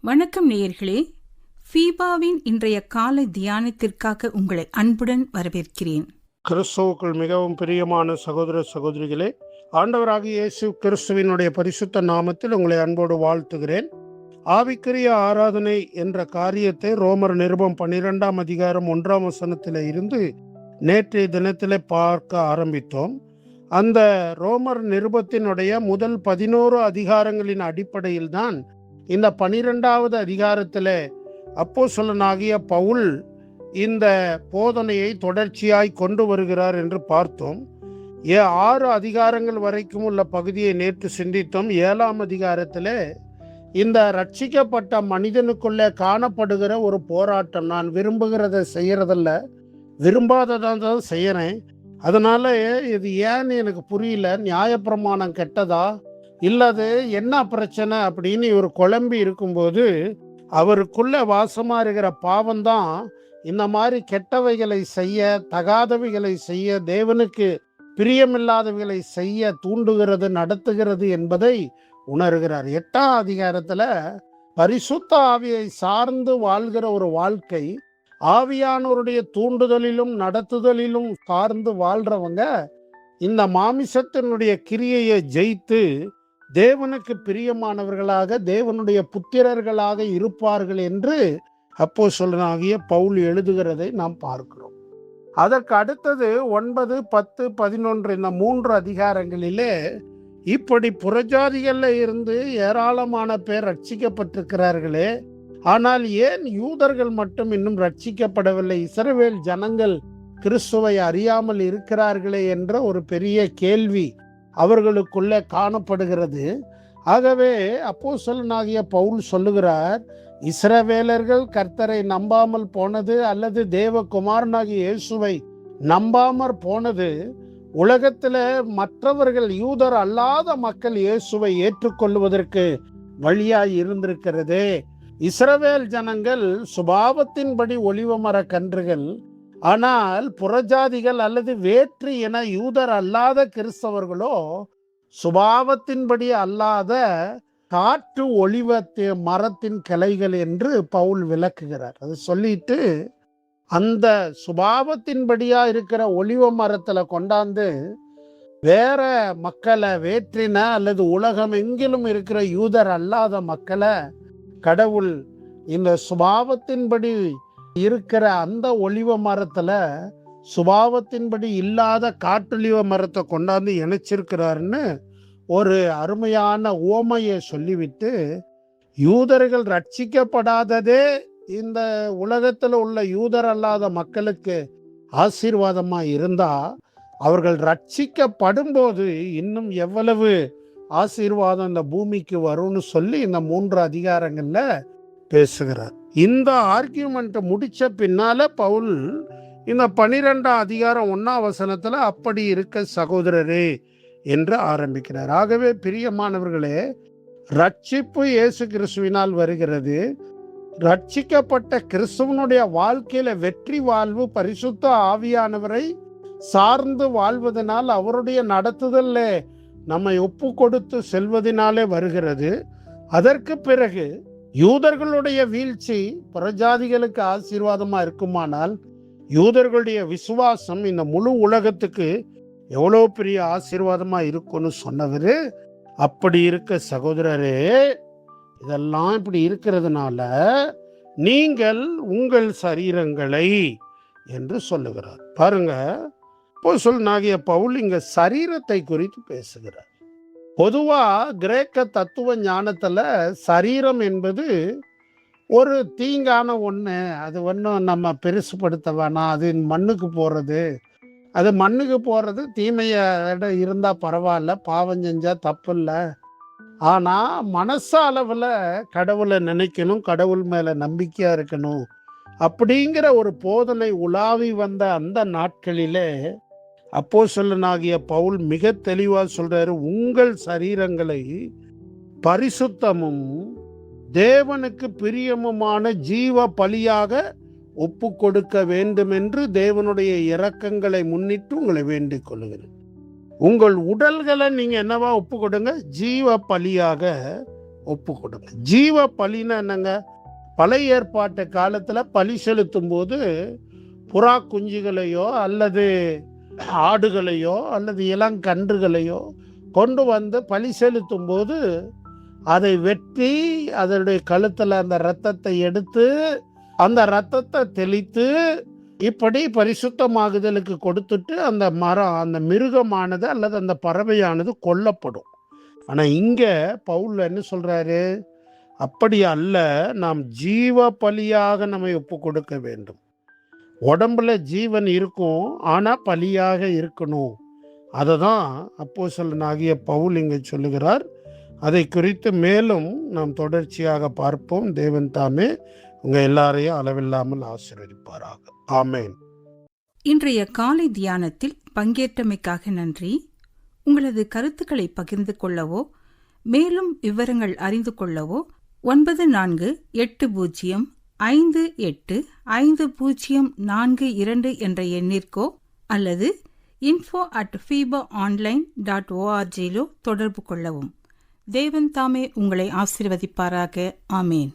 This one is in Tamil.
வணக்கம் நேயர்களே, ஃபீபாவின் இன்றைய காலை தியானத்திற்காக உங்களை அன்புடன் வரவேற்கிறேன். கிறிஸ்துவுக்குள் மிகவும் பிரியமான சகோதர சகோதரிகளே, ஆண்டவராகிய இயேசு கிறிஸ்துவினுடைய பரிசுத்த நாமத்தில் உங்களை அன்போடு வாழ்த்துகிறேன். ஆவிக்குரிய ஆராதனை என்ற காரியத்தை ரோமர் நிருபம் 12 அதிகாரம் 1 இருந்து நேற்றைய தினத்திலே பார்க்க ஆரம்பித்தோம். அந்த ரோமர் நிருபத்தினுடைய முதல் 11 அதிகாரங்களின் அடிப்படையில் தான் இந்த 12வது அதிகாரத்தில் அப்போஸ்தலனாகிய பவுல் இந்த போதனையை தொடர்ச்சியாய் கொண்டு வருகிறார் என்று பார்த்தோம். 6 அதிகாரங்கள் வரைக்கும் உள்ள பகுதியை நேற்று சிந்தித்தோம். 7ஆம் அதிகாரத்தில் இந்த ரட்சிக்கப்பட்ட மனிதனுக்குள்ளே காணப்படுகிற ஒரு போராட்டம், நான் விரும்புகிறத செய்யறதில்ல, விரும்பாததான் தான் செய்யறேன், அதனால இது ஏன்னு எனக்கு புரியல, நியாயப்பிரமாணம் கெட்டதா இல்லது என்ன பிரச்சனை அப்படின்னு இவர் குழம்பி இருக்கும்போது அவருக்குள்ள வாசமா இருக்கிற பாவம்தான் இந்த மாதிரி கெட்டவைகளை செய்ய, தகாதவைகளை செய்ய, தேவனுக்கு பிரியமில்லாதவைகளை செய்ய தூண்டுகிறது, நடத்துகிறது என்பதை உணர்கிறார். 8ஆம் அதிகாரத்துல பரிசுத்த ஆவியை சார்ந்து வாழ்கிற ஒரு வாழ்க்கை, ஆவியானவருடைய தூண்டுதலிலும் நடத்துதலிலும் சார்ந்து வாழ்றவங்க இந்த மாமிசத்தினுடைய கிரியையை ஜெயித்து தேவனுக்கு பிரியமானவர்களாக, தேவனுடைய புத்திரர்களாக இருப்பார்கள் என்று அப்போஸ்தலனாகிய பவுல் எழுதுகிறதை நாம் பார்க்கிறோம். அதற்கு அடுத்தது 9, 10, 11 இந்த 3 அதிகாரங்களிலே இப்படி புறஜாதிகள்ல இருந்து ஏராளமான பேர் ரட்சிக்கப்பட்டிருக்கிறார்களே, ஆனால் ஏன் யூதர்கள் மட்டும் இன்னும் ரட்சிக்கப்படவில்லை, இஸ்ரவேல் ஜனங்கள் கிறிஸ்துவை அறியாமல் இருக்கிறார்களே என்ற ஒரு பெரிய கேள்வி அவர்களுக்குள்ளே காணப்படுகிறது. ஆகவே அப்போஸ்தலனாகிய பவுல் சொல்லுகிறார், இஸ்ரவேலர்கள் கர்த்தரை நம்பாமல் போனது அல்லது தேவகுமாரனாகிய இயேசுவை நம்பாமற் போனது உலகத்தில் மற்றவர்கள், யூதர் அல்லாத மக்கள் இயேசுவை ஏற்றுக்கொள்வதற்கு வழியாய் இருந்திருக்கிறதே. இஸ்ரவேல் ஜனங்கள் சுபாவத்தின்படி ஒலிவ மர கன்றுகள், ஆனால் புறஜாதிகள் அல்லது வேற்று என யூதர் அல்லாத கிறிஸ்தவர்களோ சுபாவத்தின்படி அல்லாத காற்று ஒலிவ மரத்தின் கிளைகள் என்று பவுல் விளக்குகிறார். அது சொல்லிட்டு அந்த சுபாவத்தின்படியா இருக்கிற ஒலிவ மரத்துல கொண்டாந்து வேற மக்களை, வேற்றின அல்லது உலகம் எங்கிலும் இருக்கிற யூதர் அல்லாத மக்களை கடவுள் இந்த சுபாவத்தின்படி இருக்கிற அந்த ஒலிவ மரத்துல சுபாவத்தின்படி இல்லாத காட்டொலிவ மரத்தை கொண்டாந்து இணைச்சிருக்கிறாருன்னு ஒரு அருமையான உவமையை சொல்லிவிட்டு, யூதர்கள் ரட்சிக்கப்படாததே இந்த உலகத்தில் உள்ள யூதர் அல்லாத மக்களுக்கு ஆசீர்வாதமா இருந்தா, அவர்கள் ரட்சிக்கப்படும் போது இன்னும் எவ்வளவு ஆசீர்வாதம் இந்த பூமிக்கு வரும்னு சொல்லி இந்த 3 அதிகாரங்கள்ல பேசுகிறார். இந்த ஆர்கியூமெண்ட் முடிச்ச பின்னால பவுல் இந்த 12ஆம் அதிகாரம் 1 அப்படி இருக்க சகோதரரே என்று ஆரம்பிக்கிறார். ஆகவே பிரியமானவர்களே, ரட்சிப்பு இயேசு கிறிஸ்துவினால் வருகிறது. ரட்சிக்கப்பட்ட கிறிஸ்துவனுடைய வாழ்க்கையில வெற்றி வாழ்வு பரிசுத்த ஆவியானவரை சார்ந்து வாழ்வதனால், அவருடைய நடத்துதல்ல நம்மை ஒப்பு கொடுத்து செல்வதனாலே வருகிறது. அதற்கு பிறகு யூதர்களுடைய வீழ்ச்சி புறஜாதிகளுக்கு ஆசீர்வாதமா இருக்குமானால், யூதர்களுடைய விசுவாசம் இந்த முழு உலகத்துக்கு எவ்வளோ பெரிய ஆசீர்வாதமா இருக்கும்னு சொன்னவர். அப்படி இருக்க சகோதரரே, இதெல்லாம் இப்படி இருக்கிறதுனால நீங்கள் உங்கள் சரீரங்களை என்று சொல்லுகிறார். பாருங்க, அப்போஸ்தலனாகிய பவுல் இங்க சரீரத்தை குறித்து பேசுகிறார். பொதுவா கிரேக்க தத்துவ ஞானத்துல சரீரம் என்பது ஒரு தீங்கான ஒண்ணு, அது ஒன்றும் நம்ம பெருசுப்படுத்த வேணாம், அது மண்ணுக்கு போறது, அது மண்ணுக்கு போறது தீமைய இருந்தா பரவாயில்ல, பாவம் செஞ்சா தப்பு இல்லை, ஆனா மனச அளவுல கடவுளை நினைக்கணும், கடவுள் மேல நம்பிக்கையா இருக்கணும் அப்படிங்கிற ஒரு போதனை உலாவி வந்த அந்த நாட்களிலே அப்போஸ்தலனாகிய பவுல் மிக தெளிவா சொல்றாரு, உங்கள் சரீரங்களை பரிசுத்தமும் தேவனுக்கு பிரியமுமான ஜீவ பலியாக ஒப்பு கொடுக்க வேண்டும் என்று தேவனுடைய இரக்கங்களை முன்னிட்டு உங்களை வேண்டிக் கொள்கிறேன். உங்கள் உடல்களை நீங்க என்னவா ஒப்பு கொடுங்க, ஜீவ பலியாக ஒப்பு கொடுங்க. ஜீவ பலின்னா என்னங்க? பழைய ஏற்பாட்டு காலத்துல பலி செலுத்தும் போது புறா குஞ்சுகளையோ அல்லது ஆடுகளையோ அல்லது இளங்கன்றுகளையோ கொண்டு வந்து பலி செலுத்தும் போது அதை வெட்டி அதனுடைய கழுத்துல அந்த இரத்தத்தை எடுத்து அந்த இரத்தத்தை தெளித்து இப்படி பரிசுத்தமாகுதலுக்கு கொடுத்துட்டு அந்த மிருகமானது அல்லது அந்த பறவையானது கொல்லப்படும். ஆனா இங்க பவுல் என்ன சொல்றாரு? அப்படி அல்ல, நாம் ஜீவ பலியாக நம்மை ஒப்பு கொடுக்க வேண்டும். உடம்புல ஜீவன் இருக்கும், ஆனா பலியாக இருக்கணும். அதை தான் அப்போஸ்தலனாகிய பவுல் இங்கே சொல்லுகிறார். அதை குறித்து மேலும் நாம் தொடர்ச்சியாக பார்ப்போம். தேவன் தாமே உங்க எல்லாரையும் அளவில்லாமல் ஆசீர்வதிப்பாராக. ஆமென். இன்றைய காலை தியானத்தில் பங்கேற்றமைக்காக நன்றி. உங்களது கருத்துக்களை பகிர்ந்து கொள்ளவோ மேலும் விவரங்கள் அறிந்து கொள்ளவோ 9458505042 என்ற எண்ணிற்கோ அல்லது info@fibaonline.org தொடர்பு கொள்ளவும். தேவன் தாமே உங்களை ஆசீர்வதிப்பாராக. ஆமேன்.